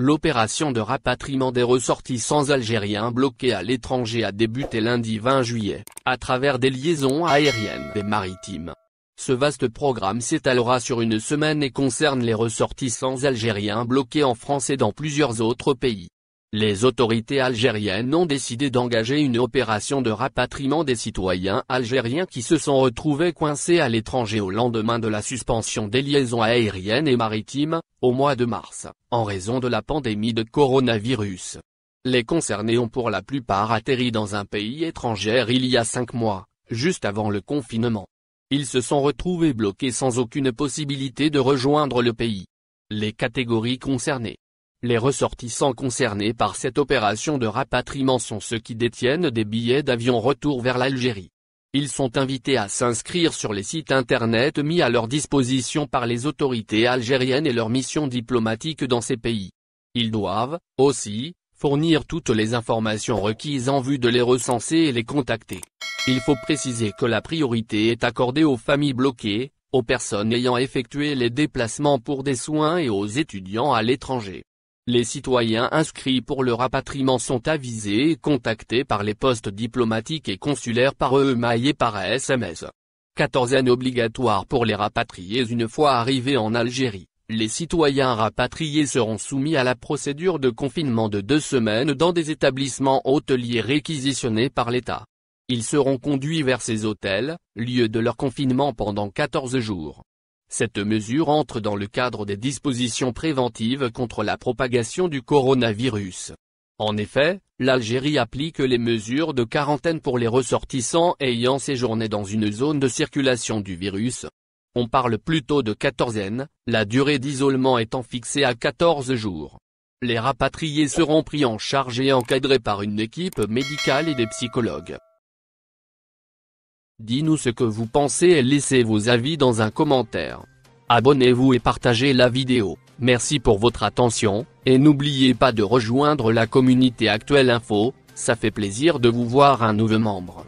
L'opération de rapatriement des ressortissants algériens bloqués à l'étranger a débuté lundi 20 juillet, à travers des liaisons aériennes et maritimes. Ce vaste programme s'étalera sur une semaine et concerne les ressortissants algériens bloqués en France et dans plusieurs autres pays. Les autorités algériennes ont décidé d'engager une opération de rapatriement des citoyens algériens qui se sont retrouvés coincés à l'étranger au lendemain de la suspension des liaisons aériennes et maritimes, au mois de mars, en raison de la pandémie de coronavirus. Les concernés ont pour la plupart atterri dans un pays étranger il y a 5 mois, juste avant le confinement. Ils se sont retrouvés bloqués sans aucune possibilité de rejoindre le pays. Les catégories concernées. Les ressortissants concernés par cette opération de rapatriement sont ceux qui détiennent des billets d'avion retour vers l'Algérie. Ils sont invités à s'inscrire sur les sites internet mis à leur disposition par les autorités algériennes et leurs missions diplomatiques dans ces pays. Ils doivent, aussi, fournir toutes les informations requises en vue de les recenser et les contacter. Il faut préciser que la priorité est accordée aux familles bloquées, aux personnes ayant effectué les déplacements pour des soins et aux étudiants à l'étranger. Les citoyens inscrits pour le rapatriement sont avisés et contactés par les postes diplomatiques et consulaires par email et par SMS. Quatorzaine obligatoire pour les rapatriés. Une fois arrivés en Algérie, les citoyens rapatriés seront soumis à la procédure de confinement de 2 semaines dans des établissements hôteliers réquisitionnés par l'État. Ils seront conduits vers ces hôtels, lieu de leur confinement pendant 14 jours. Cette mesure entre dans le cadre des dispositions préventives contre la propagation du coronavirus. En effet, l'Algérie applique les mesures de quarantaine pour les ressortissants ayant séjourné dans une zone de circulation du virus. On parle plutôt de quatorzaine, la durée d'isolement étant fixée à 14 jours. Les rapatriés seront pris en charge et encadrés par une équipe médicale et des psychologues. Dis-nous ce que vous pensez et laissez vos avis dans un commentaire. Abonnez-vous et partagez la vidéo. Merci pour votre attention, et n'oubliez pas de rejoindre la communauté Actuel Info, ça fait plaisir de vous voir un nouveau membre.